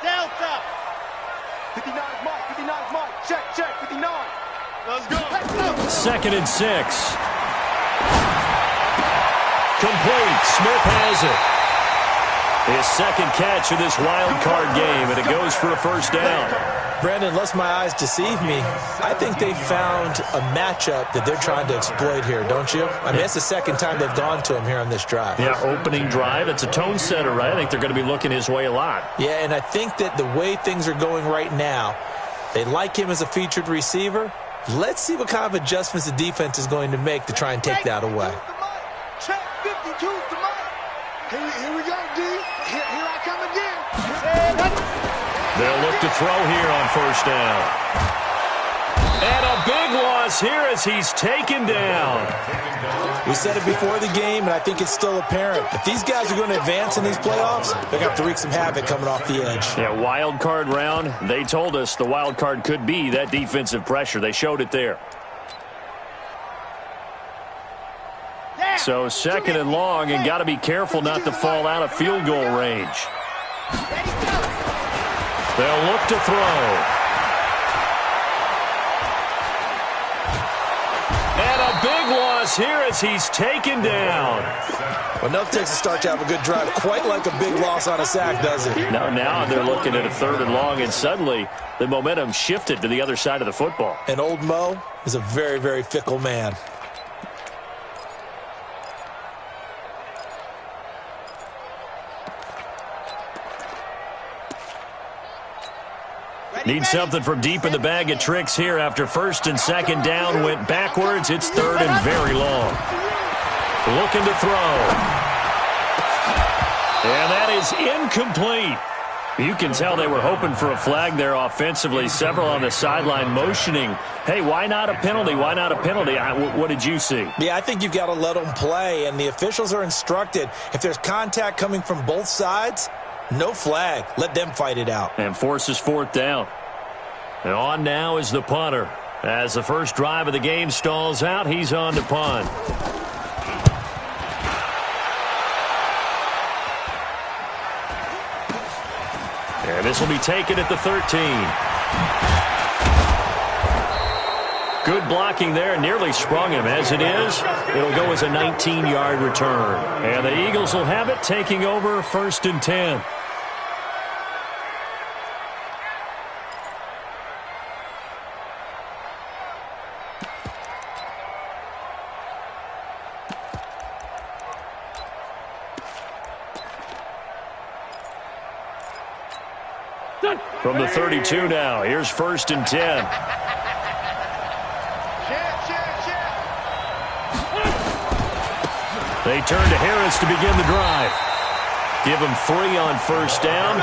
Delta. 59 Mike, 59 Mike. Check, 59. Let's go. 2nd and 6. Complete. Smith has it. His second catch of this wild card game, and it goes for a first down. Brandon, lest my eyes deceive me, I think they found a matchup that they're trying to exploit here, don't you? I mean, it's the second time they've gone to him here on this drive. Yeah, opening drive. It's a tone setter, right? I think they're going to be looking his way a lot. Yeah, and I think that the way things are going right now, they like him as a featured receiver. Let's see what kind of adjustments the defense is going to make to try and take that away. Check, 52 to Mike. Here we go, D. Here I come again. They'll look to throw here on first down. And a big loss here as he's taken down. We said it before the game, and I think it's still apparent. If these guys are going to advance in these playoffs, they're going to have to wreak some havoc coming off the edge. Yeah, wild card round. They told us the wild card could be that defensive pressure. They showed it there. So 2nd and long, and got to be careful not to fall out of field goal range. They'll look to throw. And a big loss here as he's taken down. Well, enough takes a start to have a good drive. Quite like a big loss on a sack, does it? Now they're looking at a 3rd and long, and suddenly the momentum shifted to the other side of the football. And old Mo is a very, very fickle man. Need something from deep in the bag of tricks here after 1st and 2nd down went backwards. It's 3rd and very long. Looking to throw. And that is incomplete. You can tell they were hoping for a flag there offensively. Several on the sideline motioning, hey, why not a penalty? Why not a penalty? What did you see? Yeah, I think you've got to let them play, and the officials are instructed. If there's contact coming from both sides, no flag. Let them fight it out. And forces 4th down. And on now is the punter. As the first drive of the game stalls out, he's on to punt. And this will be taken at the 13. Good blocking there. Nearly sprung him. As it is, it'll go as a 19-yard return. And the Eagles will have it, taking over 1st and 10. From the 32 now, here's 1st and 10. They turn to Harris to begin the drive. Give him 3 on first down.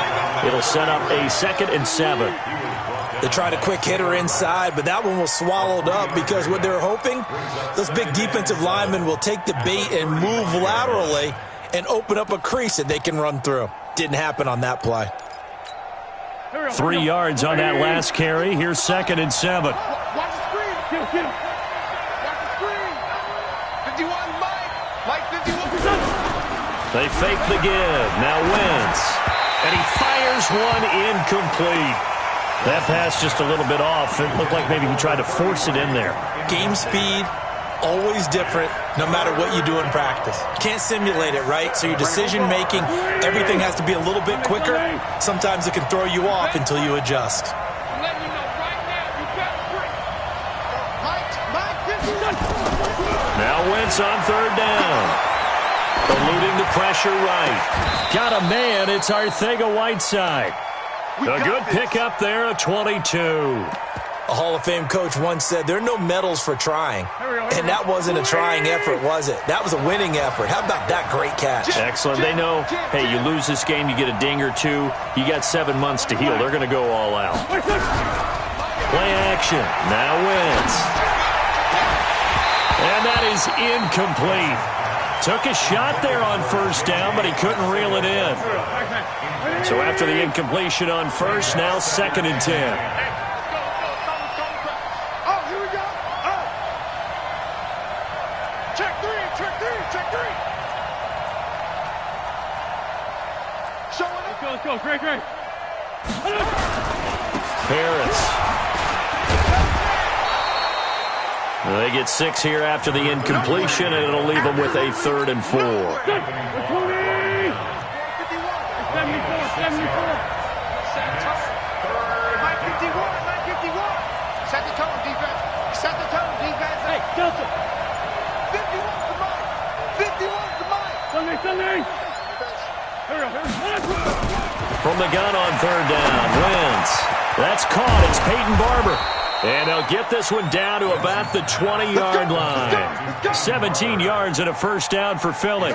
It'll set up a 2nd and 7. They tried a quick hitter inside, but that one was swallowed up because what they're hoping, those big defensive linemen will take the bait and move laterally and open up a crease that they can run through. Didn't happen on that play. 3 yards on that last carry. Here's 2nd and 7. Watch the screen. Watch the screen. 51 Mike 51. They fake the give. Now Wentz. And he fires one incomplete. That pass just a little bit off. It looked like maybe he tried to force it in there. Game speed, always different, no matter what you do in practice. Can't simulate it, right? So your decision-making, everything has to be a little bit quicker. Sometimes it can throw you off until you adjust. Now Wentz on 3rd down. Eluding the pressure right. Got a man. It's Arcega-Whiteside. A good pickup there, a 22. A Hall of Fame coach once said, there are no medals for trying. And that wasn't a trying effort, was it? That was a winning effort. How about that great catch? Excellent. They know, hey, you lose this game, you get a ding or 2. You got 7 months to heal. They're going to go all out. Play action. Now Wentz. And that is incomplete. Took a shot there on first down, but he couldn't reel it in. So after the incompletion on first, now 2nd and 10. Check three. Let's go. Great. Harris. They get 6 here after the incompletion, and it'll leave them with a 3rd and 4. 51. Set the tone, defense. Set the tone, defense. Hey, Joseph. 51's the mark. 51's the mark. From the gun on 3rd down, Wentz. That's caught. It's Peyton Barber. And they'll get this one down to about the 20-yard line. 17 yards and a 1st down for Philly.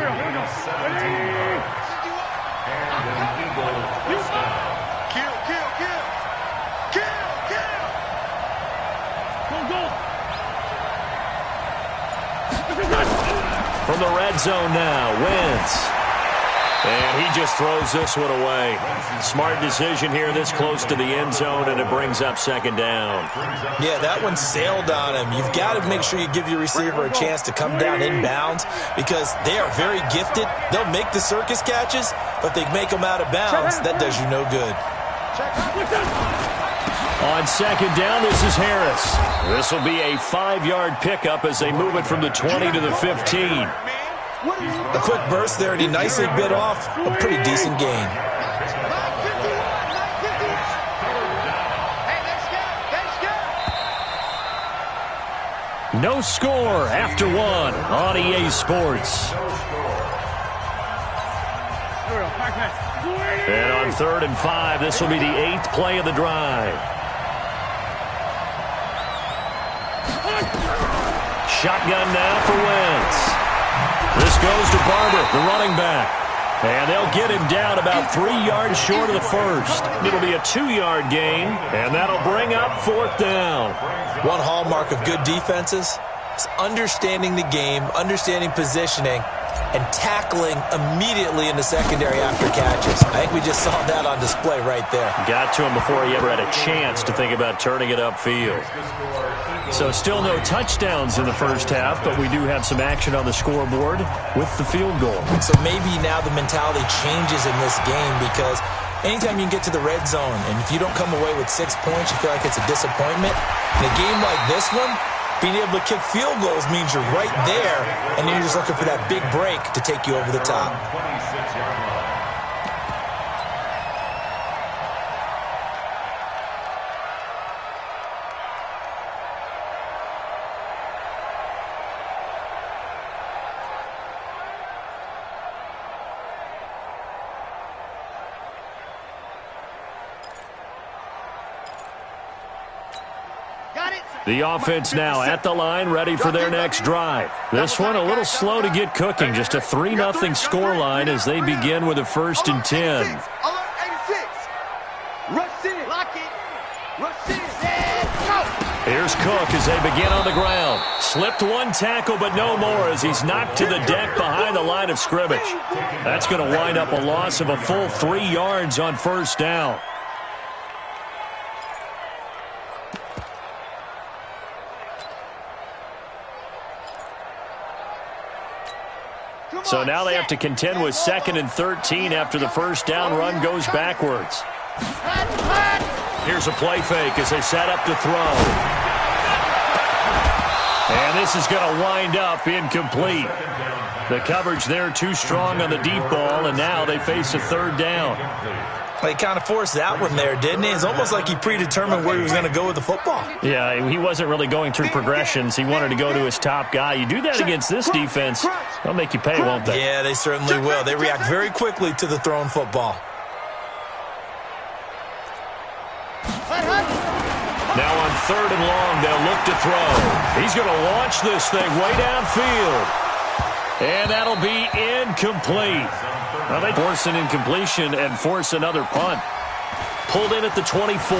From the red zone now, Wentz. And he just throws this one away. Smart decision here this close to the end zone, and it brings up 2nd down. Yeah, that one sailed on him. You've got to make sure you give your receiver a chance to come down inbounds because they are very gifted. They'll make the circus catches, but they make them out of bounds. That does you no good. On 2nd down, this is Harris. This will be a 5-yard pickup as they move it from the 20 to the 15. A quick burst there, and he nicely bit off a pretty decent gain. No score after 1 on EA Sports. And on 3rd and 5, this will be the 8th play of the drive. Shotgun now for Wentz. This goes to Barber, the running back. And they'll get him down about 3 yards short of the 1st. It'll be a 2-yard gain, and that'll bring up 4th down. One hallmark of good defenses is understanding the game, understanding positioning, and tackling immediately in the secondary after catches. I think we just saw that on display right there. Got to him before he ever had a chance to think about turning it upfield. So still no touchdowns in the 1st half, but we do have some action on the scoreboard with the field goal. So maybe now the mentality changes in this game because anytime you can get to the red zone and if you don't come away with 6 points, you feel like it's a disappointment. In a game like this one, being able to kick field goals means you're right there and you're just looking for that big break to take you over the top. The offense now at the line, ready for their next drive. This one a little slow to get cooking. Just a 3-0 scoreline as they begin with a 1st and 10. Here's Cook as they begin on the ground. Slipped one tackle, but no more as he's knocked to the deck behind the line of scrimmage. That's going to wind up a loss of a full 3 yards on 1st down. So now they have to contend with 2nd and 13 after the 1st down run goes backwards. Here's a play fake as they set up to throw. And this is going to wind up incomplete. The coverage there too strong on the deep ball, and now they face a 3rd down. He kind of forced that one there, didn't he? It's almost like he predetermined where he was going to go with the football. Yeah, he wasn't really going through progressions. He wanted to go to his top guy. You do that against this defense, they'll make you pay, won't they? Yeah, they certainly will. They react very quickly to the thrown football. Now on 3rd and long, they'll look to throw. He's going to launch this thing way downfield. And that'll be incomplete. Well, they force an incompletion and force another punt. Pulled in at the 24.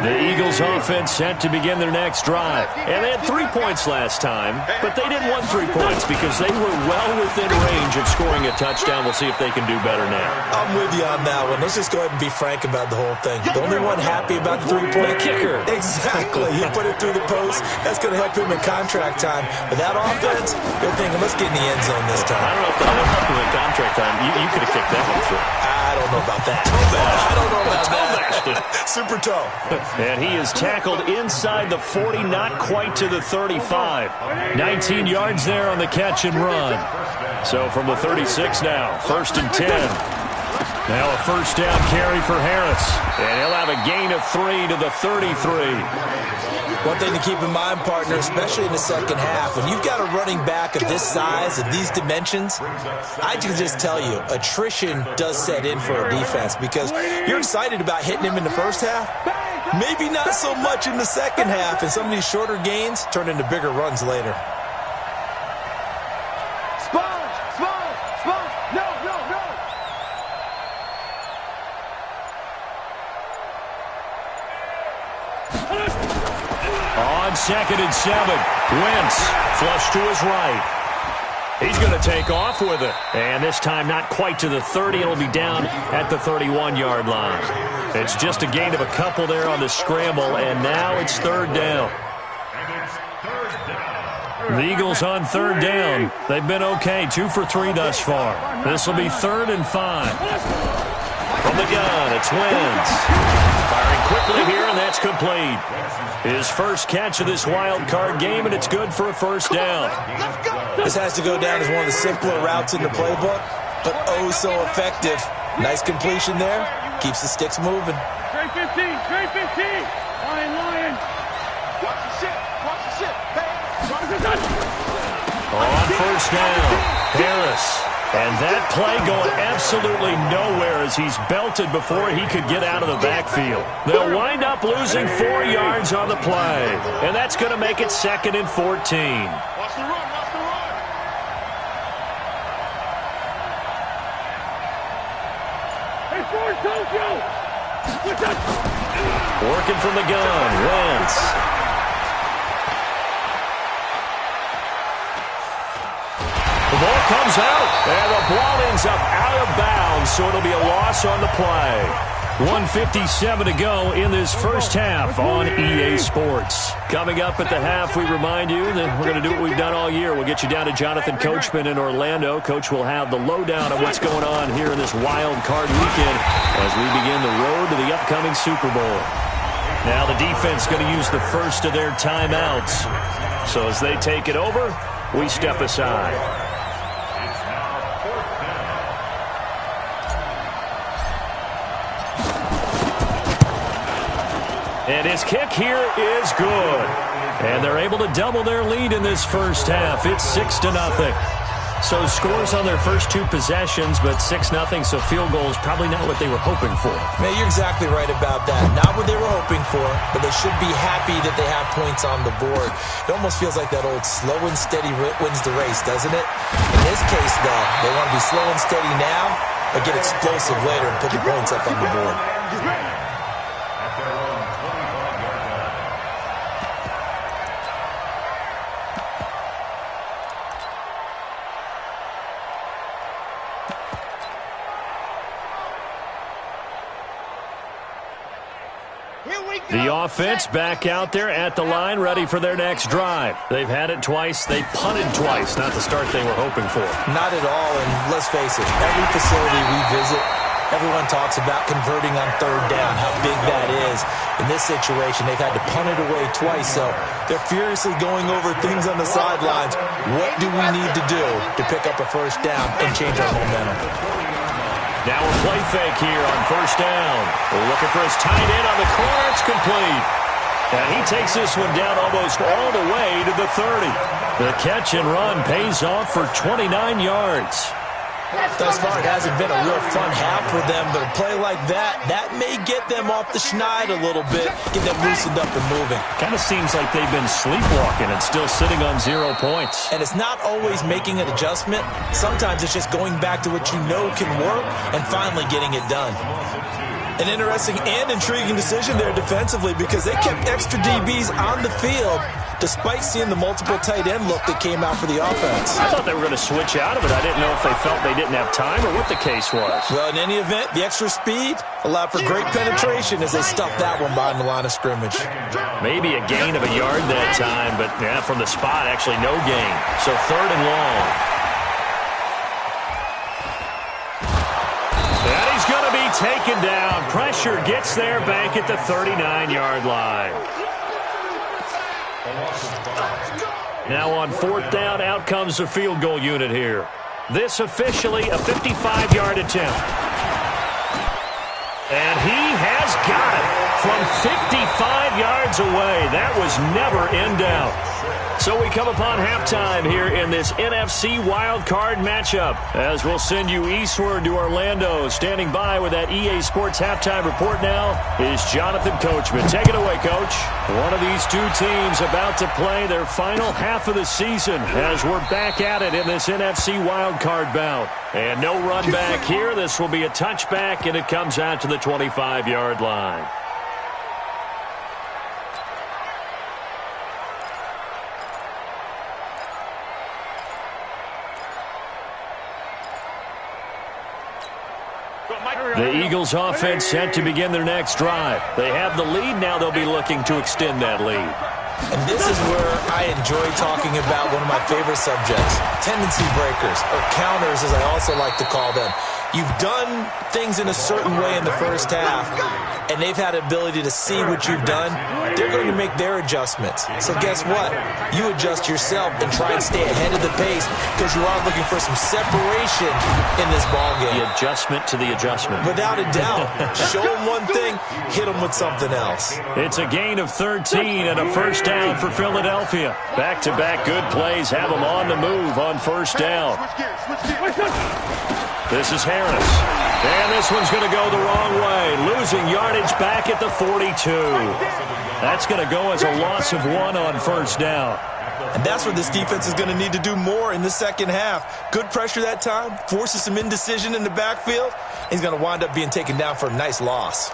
The Eagles offense set to begin their next drive. And they had 3 points last time, but they didn't want 3 points because they were well within range of scoring a touchdown. We'll see if they can do better now. I'm with you on that one. Let's just go ahead and be frank about the whole thing. The only one happy about the 3-point kicker. Exactly. He put it through the post. That's going to help him in contract time. But that offense, they're thinking, let's get in the end zone this time. I don't know if that'll help him in contract time. You could have kicked that one through. I don't know about that. I don't know about that. Super toe. And he is tackled inside the 40, not quite to the 35. 19 yards there on the catch and run. So from the 36 now, 1st and 10. Now a first down carry for Harris. And he'll have a gain of 3 to the 33. One thing to keep in mind, partner, especially in the second half, when you've got a running back of this size, of these dimensions, I can just tell you, attrition does set in for a defense because you're excited about hitting him in the first half. Maybe not so much in the second half, and some of these shorter gains turn into bigger runs later. On 2nd and 7, Wentz flush to his right. He's going to take off with it. And this time not quite to the 30. It'll be down at the 31-yard line. It's just a gain of a couple there on the scramble, and now it's 3rd down. The Eagles on 3rd down. They've been okay, 2 for 3 thus far. This will be 3rd and 5. From the gun, it's Wentz. Firing quickly here, and that's complete. His first catch of this wild card game, and it's good for a first down. This has to go down as one of the simpler routes in the playbook, but oh so effective. Nice completion there. Keeps the sticks moving. Trey 15, Trey 15. Lion. Watch the shit. On first down, Harris. And that play going absolutely nowhere as he's belted before he could get out of the backfield. They'll wind up losing 4 yards on the play. And that's going to make it 2nd and 14. Watch the run, watch the run. Hey, Ford, Tokyo. Working from the gun, Wentz. The ball comes out, and the ball ends up out of bounds, so it'll be a loss on the play. 1:57 to go in this first half on EA Sports. Coming up at the half, we remind you that we're going to do what we've done all year. We'll get you down to Jonathan Coachman in Orlando. Coach will have the lowdown of what's going on here in this wild card weekend as we begin the road to the upcoming Super Bowl. Now the defense going to use the first of their timeouts. So as they take it over, we step aside. And his kick here is good. And they're able to double their lead in this first half. It's 6-0. So scores on their first 2 possessions, but 6-0, so field goal is probably not what they were hoping for. Man, you're exactly right about that. Not what they were hoping for, but they should be happy that they have points on the board. It almost feels like that old slow and steady wins the race, doesn't it? In this case, though, they want to be slow and steady now, but get explosive later and put the points up on the board. The offense back out there at the line, ready for their next drive. They've had it twice. They've punted twice. Not the start they were hoping for. Not at all, and let's face it, every facility we visit, everyone talks about converting on 3rd down, how big that is. In this situation, they've had to punt it away twice, so they're furiously going over things on the sidelines. What do we need to do to pick up a first down and change our momentum? Now a play fake here on first down. We're looking for his tight end on the corner. It's complete. And he takes this one down almost all the way to the 30. The catch and run pays off for 29 yards. Thus far, it hasn't been a real fun half for them, but a play like that may get them off the schneid a little bit, get them loosened up and moving. Kind of seems like they've been sleepwalking and still sitting on 0 points. And it's not always making an adjustment. Sometimes it's just going back to what you know can work and finally getting it done. An interesting and intriguing decision there defensively because they kept extra DBs on the field despite seeing the multiple tight end look that came out for the offense. I thought they were going to switch out of it. I didn't know if they felt they didn't have time or what the case was. Well, in any event, the extra speed allowed for great penetration as they stuffed that one behind the line of scrimmage. Maybe a gain of a yard that time, but yeah, from the spot, actually no gain. So 3rd and long. And he's going to be taken down. Pressure gets there back at the 39-yard line. Now on 4th down, out comes the field goal unit here. This officially a 55-yard attempt. And he has got it from 55 yards away. That was never in doubt. So we come upon halftime here in this NFC Wild Card matchup as we'll send you eastward to Orlando. Standing by with that EA Sports halftime report now is Jonathan Coachman. Take it away, Coach. One of these two teams about to play their final half of the season as we're back at it in this NFC Wild Card bout. And no run back here. This will be a touchback, and it comes out to the 25-yard line. The Eagles offense set to begin their next drive. They have the lead. Now they'll be looking to extend that lead. And this is where I enjoy talking about one of my favorite subjects, tendency breakers, or counters as I also like to call them. You've done things in a certain way in the first half, and they've had the ability to see what you've done. They're going to make their adjustments. So guess what? You adjust yourself and try and stay ahead of the pace because you are looking for some separation in this ballgame. The adjustment to the adjustment. Without a doubt. Show them one thing, hit them with something else. It's a gain of 13 and a first down for Philadelphia. Back-to-back good plays have them on the move on first down. This is Harris. And this one's going to go the wrong way. Losing yardage back at the 42. That's going to go as a loss of 1 on first down. And that's where this defense is going to need to do more in the second half. Good pressure that time, forces some indecision in the backfield. He's going to wind up being taken down for a nice loss.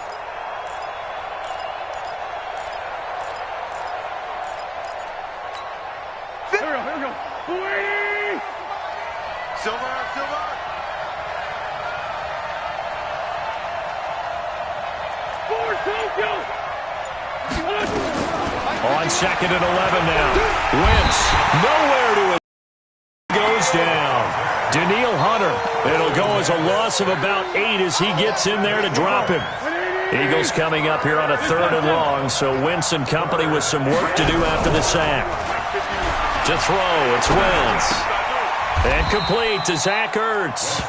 On 2nd and 11 now. Wentz, nowhere to it. Goes down. Daniil Hunter. It'll go as a loss of about 8 as he gets in there to drop him. Eagles coming up here on a 3rd and long, so Wentz and company with some work to do after the sack. To throw, it's Wentz. And complete to Zach Ertz.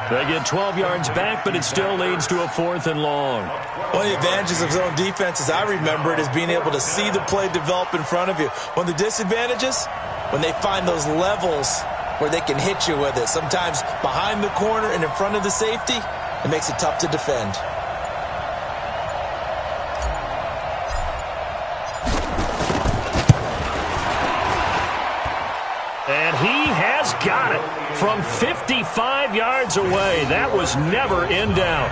They get 12 yards back, but it still leads to a 4th and long. One of the advantages of zone defense, as I remember it, is being able to see the play develop in front of you. One of the disadvantages, when they find those levels where they can hit you with it, sometimes behind the corner and in front of the safety, it makes it tough to defend. And he has got it from 55 yards away. That was never in doubt.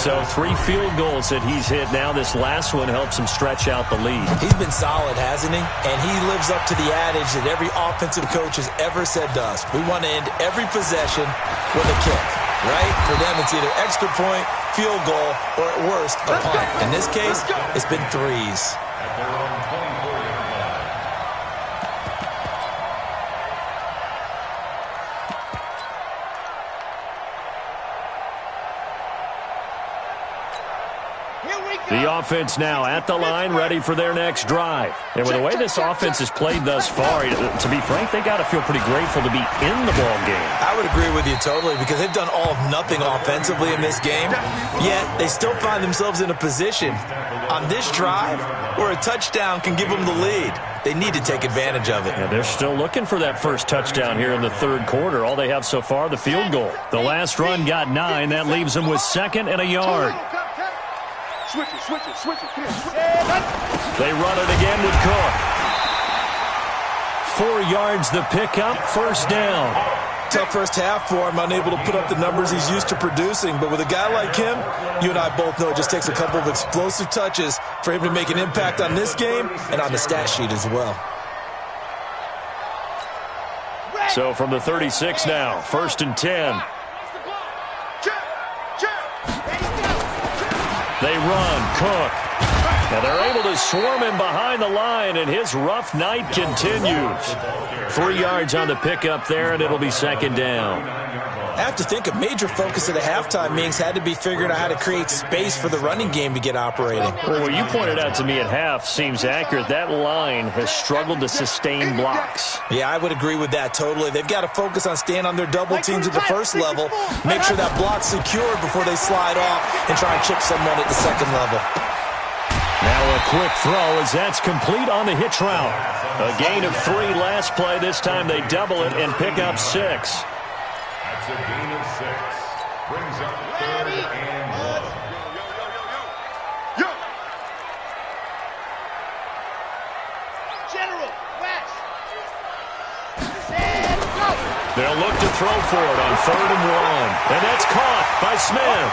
So 3 field goals that he's hit now. This last one helps him stretch out the lead. He's been solid, hasn't he? And he lives up to the adage that every offensive coach has ever said to us. We want to end every possession with a kick, right? For them, it's either extra point, field goal, or at worst, a punt. In this case, it's been 3s. The offense now at the line, ready for their next drive. And with the way this offense has played thus far, to be frank, they got to feel pretty grateful to be in the ball game. I would agree with you totally because they've done all of nothing offensively in this game, yet they still find themselves in a position on this drive where a touchdown can give them the lead. They need to take advantage of it. Yeah, they're still looking for that first touchdown here in the 3rd quarter. All they have so far, the field goal. The last run got 9. That leaves them with 2nd and a yard. Switch it. They run it again with Cook. 4 yards the pickup, first down. tough first half for him, unable to put up the numbers he's used to producing. But with a guy like him, you and I both know it just takes a couple of explosive touches for him to make an impact on this game and on the stat sheet as well. So from the 36 now, 1st and 10. They run, Cook. Now they're able to swarm him behind the line, and his rough night continues. 3 yards on the pickup there, and it'll be 2nd down. I have to think a major focus of the halftime meetings had to be figuring out how to create space for the running game to get operating. Well, what you pointed out to me at half seems accurate. That line has struggled to sustain blocks. Yeah, I would agree with that totally. They've got to focus on staying on their double teams at the first level, make sure that block's secured before they slide off and try and chip someone at the second level. Now a quick throw as that's complete on the hitch route. A gain of 3 last play. This time they double it and pick up 6. That's a gain of 6. Brings up 3rd and 1. Yo! General, West. And go! They'll look to throw for it on 3rd and 1. And that's caught by Smith.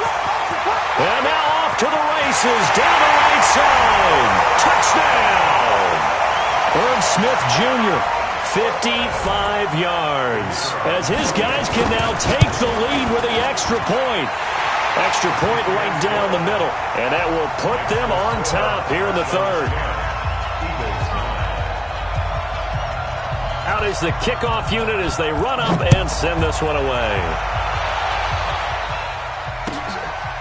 And now off to the races, down the right side. Touchdown! Herb Smith Jr., 55 yards. As his guys can now take the lead with the extra point. Extra point right down the middle. And that will put them on top here in the 3rd. Out is the kickoff unit as they run up and send this one away.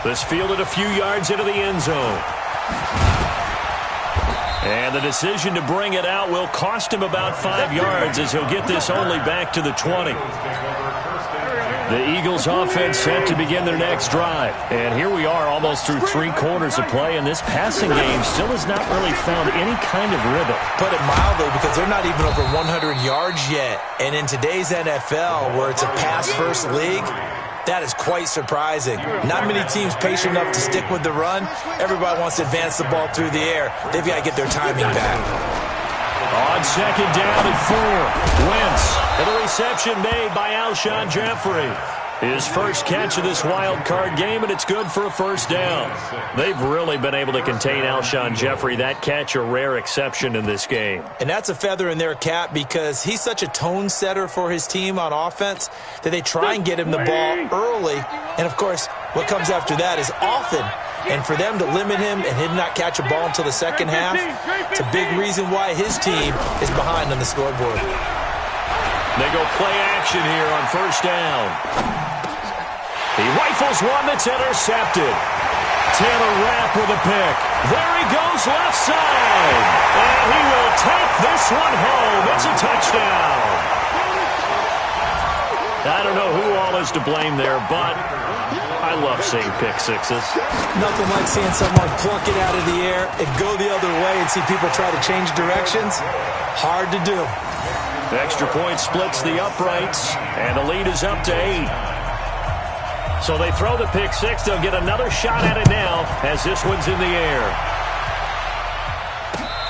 This fielded a few yards into the end zone. And the decision to bring it out will cost him about 5 yards as he'll get this only back to the 20. The Eagles offense set to begin their next drive. And here we are almost through 3 quarters of play, and this passing game still has not really found any kind of rhythm. Put it mildly, because they're not even over 100 yards yet. And in today's NFL, where it's a pass-first league, that is quite surprising. Not many teams patient enough to stick with the run. Everybody wants to advance the ball through the air. They've got to get their timing back. On 2nd down and 4, Wentz. And a reception made by Alshon Jeffrey. His first catch of this wild card game, and it's good for a 1st down. They've really been able to contain Alshon Jeffrey. That catch a rare exception in this game. And that's a feather in their cap because he's such a tone setter for his team on offense that they try and get him the ball early. And, of course, what comes after that is often. And for them to limit him and him not catch a ball until the second half, it's a big reason why his team is behind on the scoreboard. They go play action here on 1st down. He rifles one that's intercepted. Taylor Rapp with a pick. There he goes left side. And he will take this one home. It's a touchdown. I don't know who all is to blame there, but I love seeing pick sixes. Nothing like seeing someone pluck it out of the air and go the other way and see people try to change directions. Hard to do. Extra point splits the uprights, and the lead is up to 8. So they throw the pick six. They'll get another shot at it now as this one's in the air.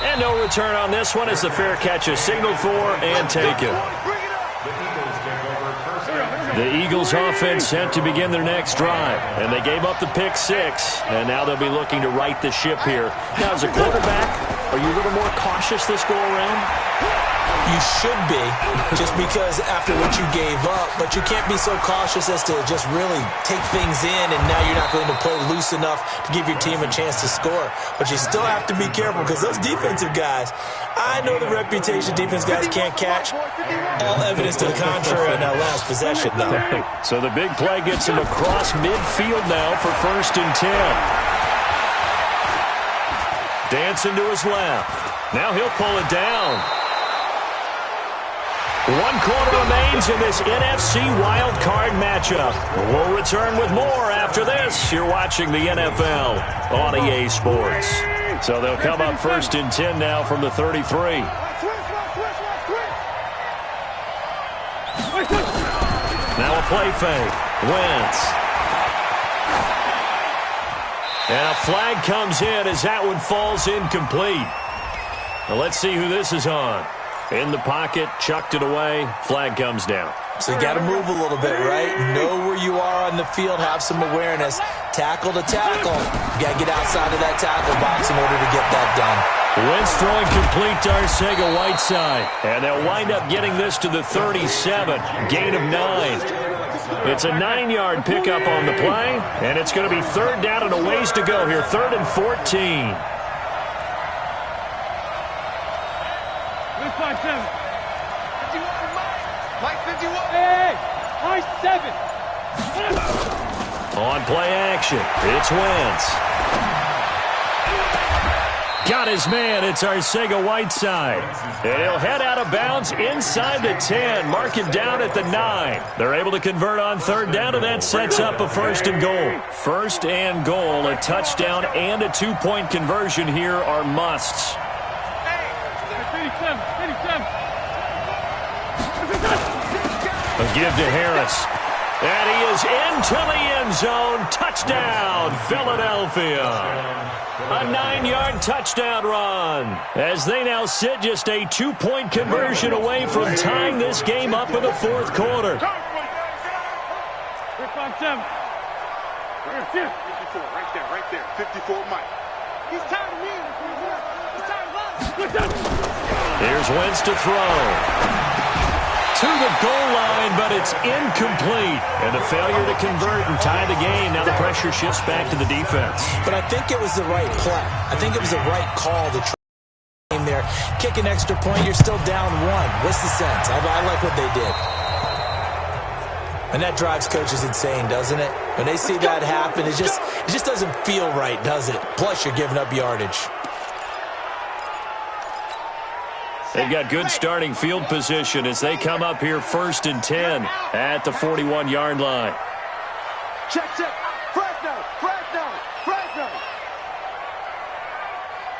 And no return on this one as the fair catch is signaled for and taken. The Eagles offense set to begin their next drive. And they gave up the pick six. And now they'll be looking to right the ship here. Now, as a quarterback, are you a little more cautious this go around? You should be, just because after what you gave up, but you can't be so cautious as to just really take things in, and now you're not going to play loose enough to give your team a chance to score. But you still have to be careful because those defensive guys, I know the reputation defense guys can't catch. All evidence to the contrary in that last possession, though. So the big play gets him across midfield now for 1st and 10. Dancing to his left. Now he'll pull it down. 1 quarter remains in this NFC Wild Card matchup. We'll return with more after this. You're watching the NFL on EA Sports. So they'll come up 1st and 10 now from the 33. Now a play fake. Wentz. And a flag comes in as that one falls incomplete. Now let's see who this is on. In the pocket, chucked it away, flag comes down. So you got to move a little bit, right? Know where you are on the field, have some awareness. Tackle to tackle. You got to get outside of that tackle box in order to get that done. Wentz throwing complete to Arcega-Whiteside. And they'll wind up getting this to the 37. Gain of 9. It's a 9-yard pickup on the play. And it's going to be third down and a ways to go here. 3rd and 14. On play action, it's Wentz. Got his man, it's Arcega-Whiteside. And he'll head out of bounds inside the 10, mark him down at the 9. They're able to convert on 3rd down, and that sets up a 1st and goal. 1st and goal, a touchdown and a 2-point conversion here are musts. A give to Harris. And he is into the end zone. Touchdown, Philadelphia. A 9-yard touchdown run. As they now sit just a 2-point conversion away from tying this game up in the 4th quarter. 54, right there. 54, Mike. He's tired of me. He's tired of us. Here's Wentz to throw. To the goal line, but it's incomplete. And a failure to convert and tie the game. Now the pressure shifts back to the defense. But I think it was the right play. I think it was the right call to try game there. Kick an extra point, you're still down 1. What's the sense? I like what they did. And that drives coaches insane, doesn't it? When they see that happen, it just doesn't feel right, does it? Plus, you're giving up yardage. They've got good starting field position as they come up here 1st and 10 at the 41-yard line. Check. Fresno.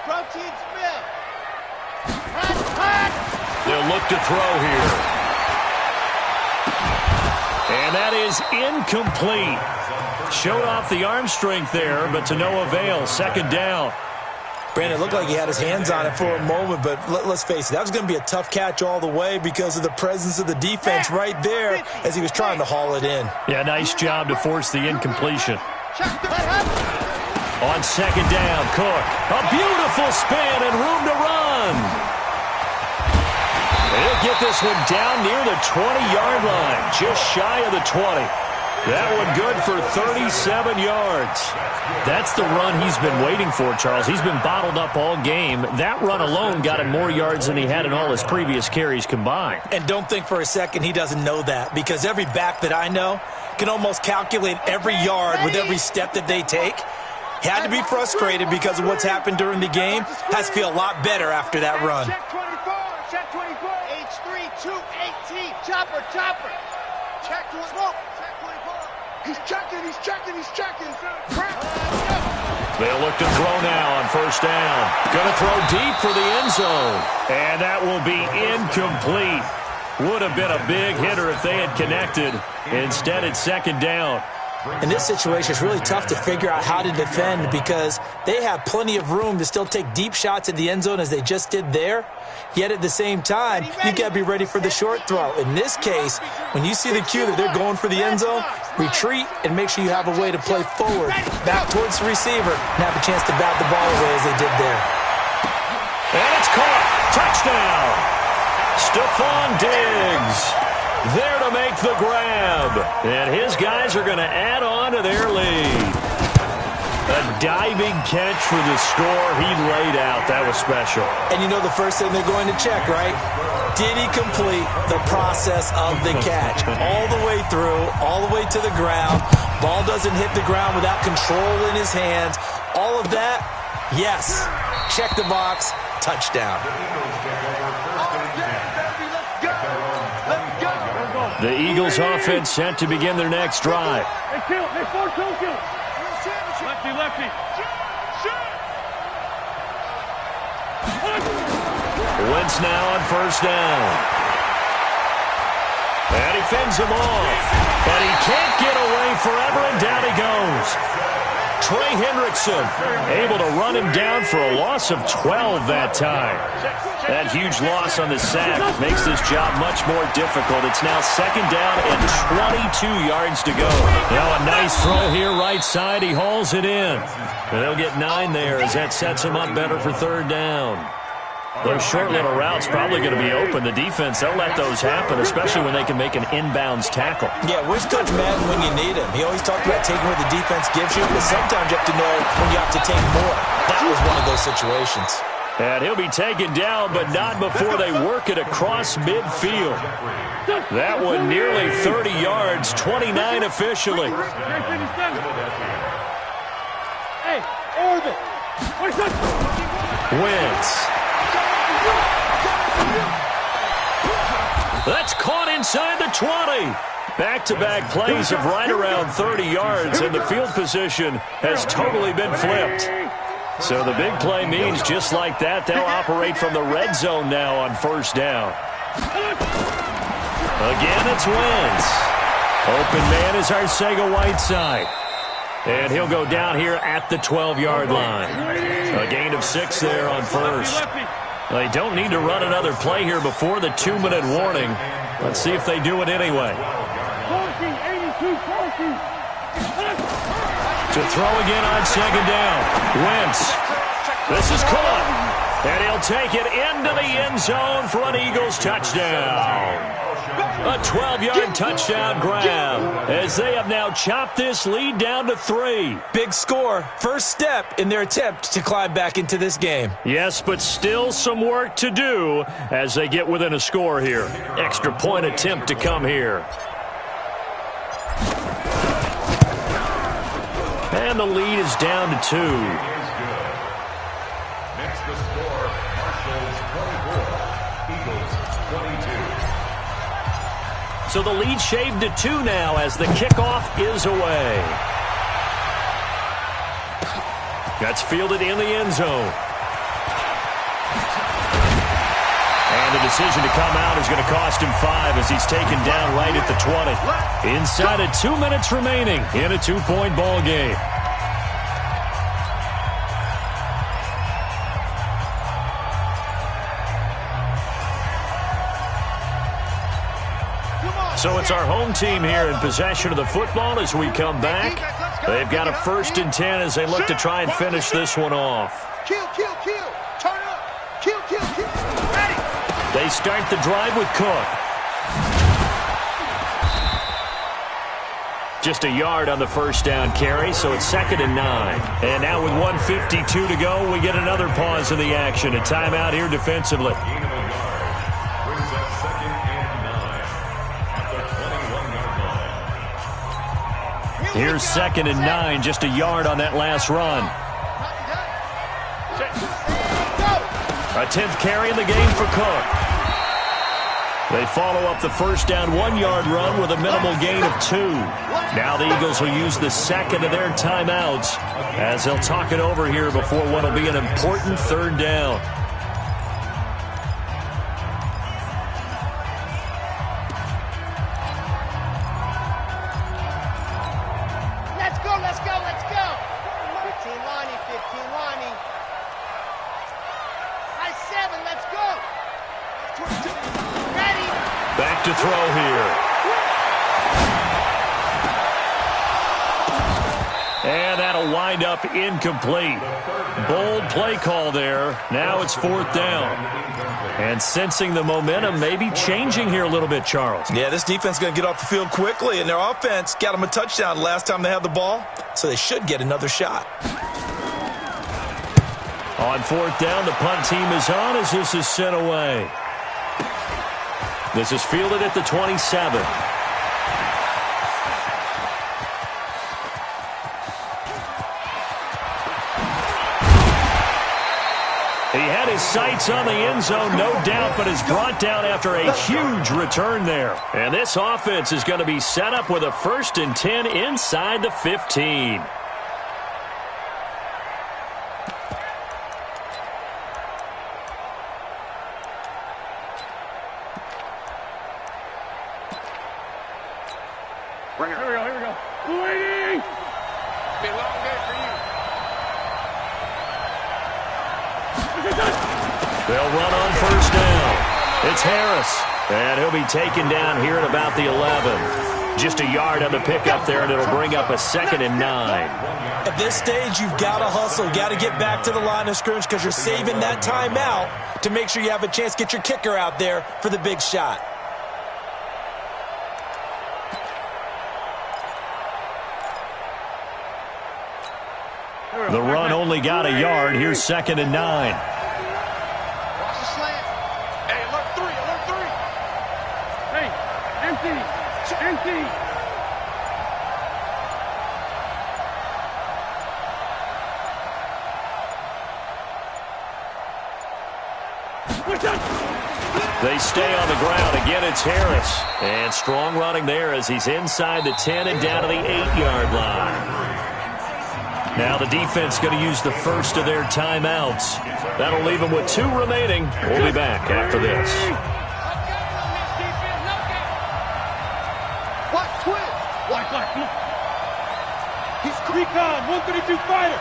Protein Smith. They'll look to throw here. And that is incomplete. Showed off the arm strength there, but to no avail. 2nd down. Brandon, it looked like he had his hands on it for a moment, but let's face it, that was going to be a tough catch all the way because of the presence of the defense right there as he was trying to haul it in. Yeah, nice job to force the incompletion. On 2nd down, Cook. A beautiful spin and room to run. He'll get this one down near the 20-yard line, just shy of the 20. That one good for 37 yards. That's the run he's been waiting for, Charles. He's been bottled up all game. That run alone got him more yards than he had in all his previous carries combined. And don't think for a second he doesn't know that, because every back that I know can almost calculate every yard with every step that they take. He had to be frustrated because of what's happened during the game. Has to feel a lot better after that run. Check 24. H3, 218. Chopper. Check 24. He's checking. They'll look to throw now on 1st down. Going to throw deep for the end zone. And that will be incomplete. Would have been a big hitter if they had connected. Instead, it's 2nd down. In this situation, it's really tough to figure out how to defend because they have plenty of room to still take deep shots at the end zone as they just did there. Yet at the same time, you got to be ready for the short throw. In this case, when you see the cue that they're going for the end zone, retreat and make sure you have a way to play forward, back towards the receiver, and have a chance to bat the ball away as they did there. And it's caught. Touchdown. Stephon Diggs there to make the grab. And his guys are going to add on to their lead. A diving catch for the score he laid out. That was special. And you know the first thing they're going to check, right? Did he complete the process of the catch? All the way through, all the way to the ground. Ball doesn't hit the ground without control in his hands. All of that, yes. Check the box, touchdown. The Eagles offense set to begin their next drive. They force two kills. Lefty. Wentz now on 1st down. And he fends him off. But he can't get away forever, and down he goes. Trey Hendrickson able to run him down for a loss of 12 that time. That huge loss on the sack makes this job much more difficult. It's now 2nd down and 22 yards to go. Now a nice throw here right side. He hauls it in. And they'll get 9 there as that sets him up better for 3rd down. Those short little routes probably going to be open. The defense, they'll let those happen, especially when they can make an inbounds tackle. Yeah, where's Coach Madden when you need him? He always talked about taking what the defense gives you, but sometimes you have to know when you have to take more. That was one of those situations. And he'll be taken down, but not before they work it across midfield. That one nearly 30 yards, 29 officially. Wentz. That's caught inside the 20. Back-to-back plays of right around 30 yards, and the field position has totally been flipped. So the big play means just like that, they'll operate from the red zone now on 1st down. Again, it's Wentz. Open man is Arcega-Whiteside. And he'll go down here at the 12-yard line. A gain of 6 there on 1st. They don't need to run another play here before the 2-minute warning. Let's see if they do it anyway. To throw again on 2nd down. Wentz. This is caught. And he'll take it into the end zone for an Eagles touchdown. A 12-yard touchdown grab as they have now chopped this lead down to 3. Big score. First step in their attempt to climb back into this game. Yes, but still some work to do as they get within a score here. Extra point attempt to come here. And the lead is down to 2. Next the score, Marshall's 24, Eagles 22. So the lead shaved to 2 now as the kickoff is away. That's fielded in the end zone. And the decision to come out is going to cost him 5 as he's taken down right at the 20. Inside of 2 minutes remaining in a 2-point ball game. So it's our home team here in possession of the football as we come back. They've got a 1st and 10 as they look to try and finish this one off. Kill. Turn up. Kill. Ready. They start the drive with Cook. Just a yard on the 1st down carry, so it's 2nd and 9. And now with 1:52 to go, we get another pause in the action. A timeout here defensively. Here's 2nd and 9, just a yard on that last run. A 10th carry in the game for Cook. They follow up the 1st down 1-yard run with a minimal gain of 2. Now the Eagles will use the 2nd of their timeouts as they'll talk it over here before what will be an important 3rd down. Let's go. 15 lining. High 7, let's go. Ready. Back to throw here. And that'll wind up incomplete. Bold play call there. Now it's 4th down. And sensing the momentum, maybe changing here a little bit, Charles. Yeah, this defense is going to get off the field quickly, and their offense got them a touchdown last time they had the ball, so they should get another shot. On 4th down, the punt team is on as this is sent away. This is fielded at the 27. He had his sights on the end zone, no doubt, but is brought down after a huge return there. And this offense is going to be set up with a 1st and 10 inside the 15. Here we go. Waiting. Be a long day for you. They'll run on first down. It's Harris, and he'll be taken down here at about the 11. Just a yard on the pickup there, and it'll bring up a 2nd and 9. At this stage, you've got to hustle. Got to get back to the line of scrimmage because you're saving that timeout to make sure you have a chance to get your kicker out there for the big shot. The run only got a yard. Here's 2nd and 9. Watch the slant. Hey, alert 3, alert 3. Hey, empty, empty. They stay on the ground. Again, it's Harris. And strong running there as he's inside the 10 and down to the 8-yard line. Now the defense going to use the first of their timeouts. That'll leave them with 2 remaining. We'll be back after this. Watch twist. Watch, come on. He's recon, 132 fighter.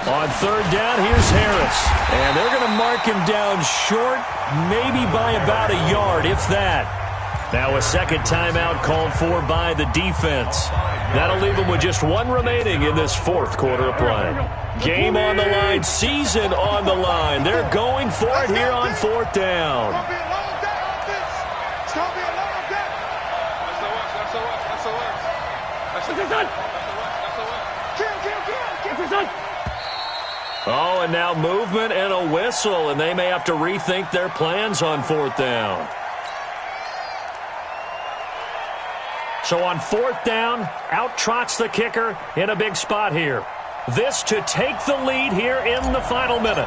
On 3rd down, here's Harris. And they're going to mark him down short, maybe by about a yard, if that. Now a 2nd timeout called for by the defense. That'll leave them with just 1 remaining in this 4th quarter of play. Game on the line, season on the line. They're going for it here on 4th down. It's going to be a long day, offense. It's going to be a long day. Oh, and now movement and a whistle, and they may have to rethink their plans on 4th down. So on 4th down, out trots the kicker in a big spot here. This to take the lead here in the final minute.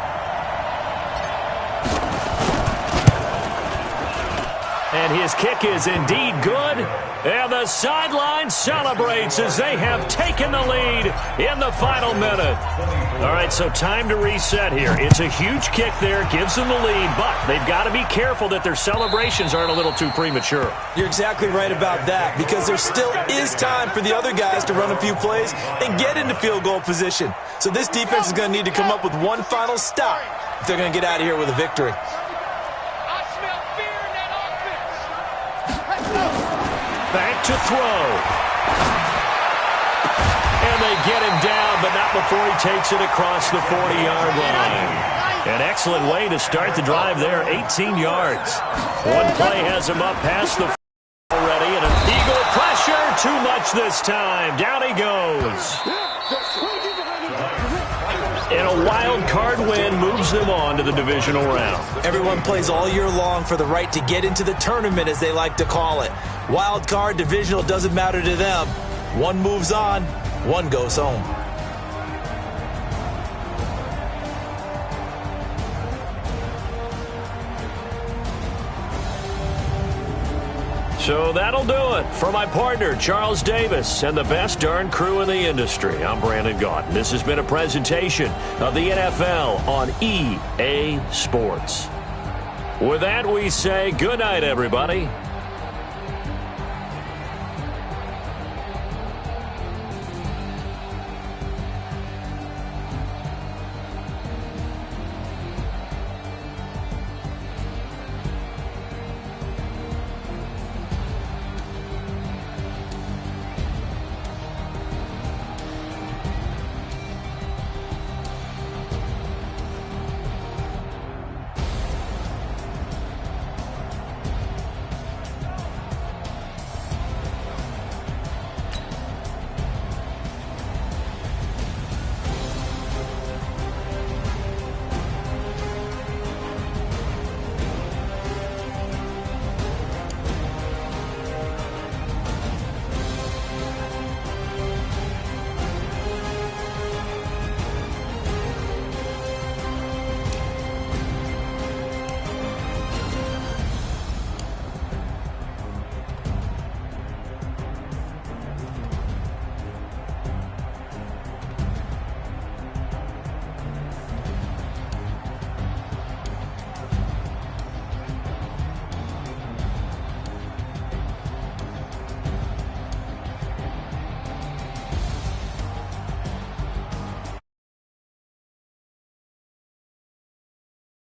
And his kick is indeed good. And the sideline celebrates as they have taken the lead in the final minute. All right, so time to reset here. It's a huge kick there, gives them the lead, but they've got to be careful that their celebrations aren't a little too premature. You're exactly right about that because there still is time for the other guys to run a few plays and get into field goal position. So this defense is going to need to come up with one final stop if they're going to get out of here with a victory. Back to throw. And they get him down, but not before he takes it across the 40-yard line. An excellent way to start the drive there, 18 yards. One play has him up past the already, and an Eagle pressure, too much this time. Down he goes. And a wild card win moves them on to the divisional round. Everyone plays all year long for the right to get into the tournament, as they like to call it. Wild card, divisional, doesn't matter to them. One moves on, one goes home. So that'll do it for my partner, Charles Davis, and the best darn crew in the industry. I'm Brandon Gaudin. This has been a presentation of the NFL on EA Sports. With that, we say good night, everybody.